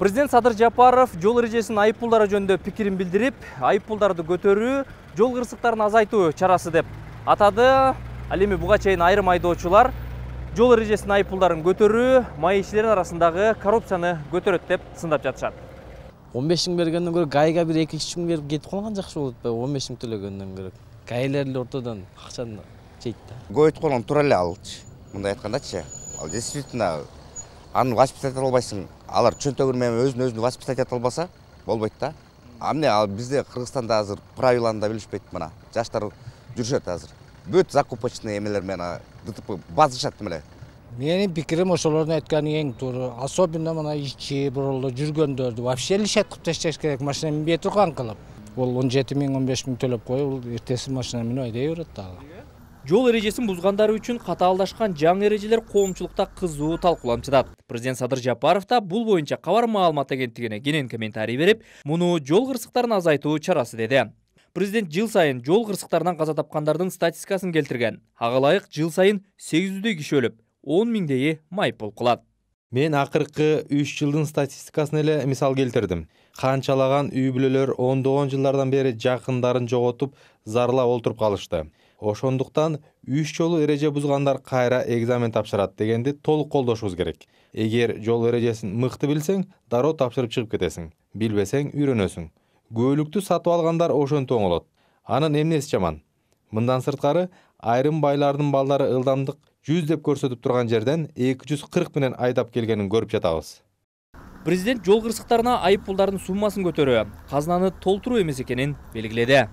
Президент Садыр Жапаров жол эрежесин айыппулдары жөнүндө пикирин билдирип, айыппулдарды көтөрүү, жол кырсыктарын азайтуу чарасы деп атады. Ал эми буга чейин айрым айдоочулар жол эрежесин айыппулдарын көтөрүү маекчилердин арасындагы коррупцияны көтөрөт деп сындап жатышат. 15 мың бергенден көрө гайга бир 2-3 мың берип кетип калган жакшы болот ба? 15 мың төлөгөндөн көрө. Гайлер эле ортодон акчаны жейт да. Көйт колон тура эле алчы. Мындай айткандачы. Ал действительно аны воспитать ете албайсың. Алар чөнтөгүн менен өзүн воспитать ете албаса болбойт да. Амне ал бизде Кыргызстанда азыр правиланы да билишпейт мына. Жаштар жүрүшөт азыр. Бүт закупочный эмелер менен ДТП базышат эле. Менин пикирим ошолордун айтканы эң туура. Особенно мына ичи бурулду жүргөндөрдү вообще лишат кылып ташташ керек. Машина минбей турган кылып. Ол 17 мың, 15 мың төлөп коюп, эртеси машина менен айдай берет дагы. Жол эрежесин бузгандары үчүн катаалдашкан жаңы эрежелер коомчулукта кызуу талкууланып жатат. Президент Садыр Жапаров да бул боюнча Кабар маалымат агенттигине кенен комментарий берип, муну жол кырсыктарын азайтуу чарасы деди. Президент жыл сайын жол кырсыктарынан каза тапкандардын статистикасын келтирген. Ага ылайык жыл сайын 800 киши өлүп, 10 миңдейи майыппул кылат. Мен акыркы 3 жылдын статистикасын эле мисал келтирдим. Канчалаган үй бүлөлөр ондогон жылдардан бери жакындарын жоготуп, зарлап олтуруп калышты. Ошондуктан 3 жолу эреже бузгандар кайра экзамен тапшырат дегенди толук колдошубуз керек. Эгер жол эрежесин мыкты билсең, дароо тапшырып чыгып кетесиң. Билбесең үйрөнөсүң. Көөлүктү сатып алгандар ошентип оңолот. Анын эмнеси жаман? Мындан сырткары айрым байлардын балдары ылдамдык 100 деп көрсөтүп турган жерден 240 менен айдап келгенин көрүп жатабыз. Президент жол кырсыктарына айыппулдардын суммасын көтөрүү, казынаны толтуруу эмес экенин белгиледи.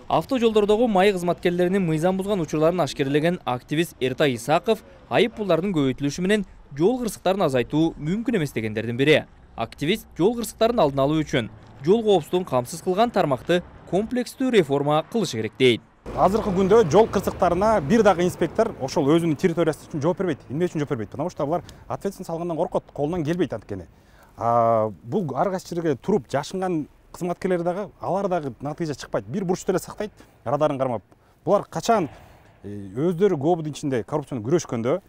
Автожолдордогу май кызматкерлеринин мыйзам бузган учурларын ашкерлеген активист Эртай Исаков айыппулдардын көбөйтүлүшү менен жол кырсыктарын азайтуу мүмкүн эмес дегендердин бири. Активист жол кырсыктарын алдын алуу үчүн жол коопсуздугун камсыз кылган тармакты комплекстүү реформа кылышы керек дейт. Азыркы күндө жол кырсыктарына бир дагы инспектор ошол өзүнүн территориясы үчүн жооп бербейт. Эмне үчүн жооп бербейт? Потому что алар ответственность алгандан коркот, колунан келбейт анткени. Бул ар кайсы жерге туруп жашынган кызматкерлер дагы алар дагы натыйжа чыкпайт. Бир бурчту эле сактайт, радарын кармап. Булар качан өздөрү көбүдүн ичинде коррупцияны күрөшкөндө,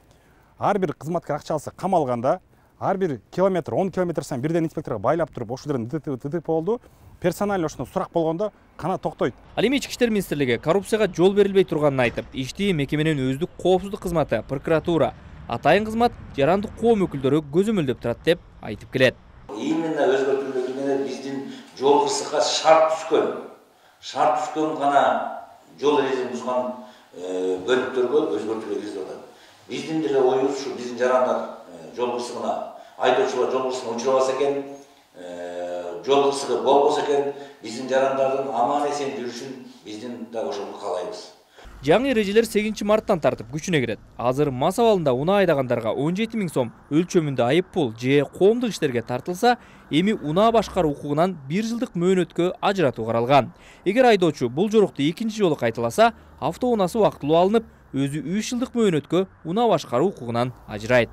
ар бир кызматкер акча алса камалганда, ар бир километр, 10 километр сайын бирден инспекторго байлап туруп, ошол жерден ДТП болду. Персонально ошондо сурак болгондо кана токтойт. Ал эми Ички иштер министрлиги коррупцияга жол берилбей турганын айтып, ишти мекеменин өздүк коопсуздук кызматы, прокуратура, атайын кызмат, жарандык коом өкүлдөрү көзөмөлдөп турат деп айтып келет. Именно өзгөртүлгөн биздин жол кырсыкка шарт түшкөн гана жол эрежесин бузган бөлүктөргө өзгөртүүгө киргизип атат. Биздин деле оюбуз ушу, биздин жарандар жол кырсыгына, айдоочулар жол кырсыгына учурабаса экен, жол кырсыгы болбосо экен, биздин жарандардын аман эсен жүрүшүн биздин да ошону каалайбыз. Жаңы эрежелер 8 марттан тартып күчүнө кирет. Азыр мас абалында унаа айдагандарга 17 000 сом өлчөмүндө айыппул же коомдук иштерге тартылса, эми унаа башкаруу укугунан 1 жылдык мөөнөткө ажыратуу каралган. Эгер айдоочу бул жорукту экинчи жолу кайталаса, автоунаасы убактылуу алынып, өзү 3 жылдык мөөнөткө унаа башкаруу укугунан ажырайт.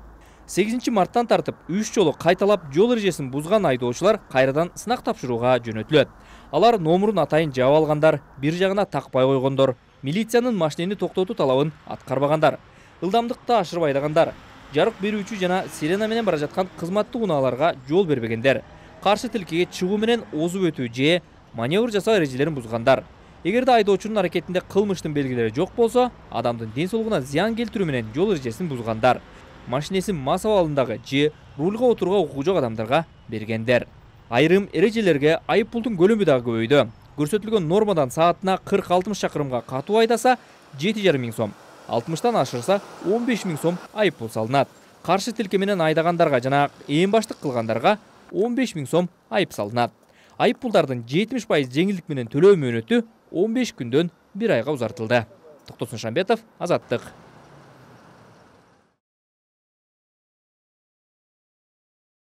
8 марттан тартып 3 жолу кайталап жол эрежесин бузган айдоочулар кайрадан сынак тапшырууга жөнөтүлөт. Алар номурун атайын жаап алгандар, бир жагына такпай койгондор, милициянын машинени токтотуу талабын аткарбагандар, ылдамдыкты ашырып айдагандар, жарык берүүчү жана сирена менен бара жаткан кызматтуу унааларга жол бербегендер, каршы тилкеге чыгуу менен озуп өтүү же маневр жасоо эрежелерин бузгандар. Эгерде айдоочунун аракетинде кылмыштын белгилери жок болсо, адамдын ден соолугуна зыян келтирүү менен жол эрежесин бузгандар, машинесин мас абалындагы же рульга отурууга укугу жок адамдарга бергендер. Айрым эрежелерге айыппулдун көлөмү дагы көбөйдү. Көрсөтүлгөн нормадан саатына 40-60 чакырымга катуу айдаса 7,5 миң сом, 60-тан ашырса 15 миң сом айыппул салынат. Каршы тилке менен айдагандарга жана ээн баштык кылгандарга 15 миң сом айып салынат. Айыппулдардын 70% жеңилдик менен төлөө мөөнөтү 15 күндөн 1 айга узартылды. Токтосун Шамбетов, Азаттык.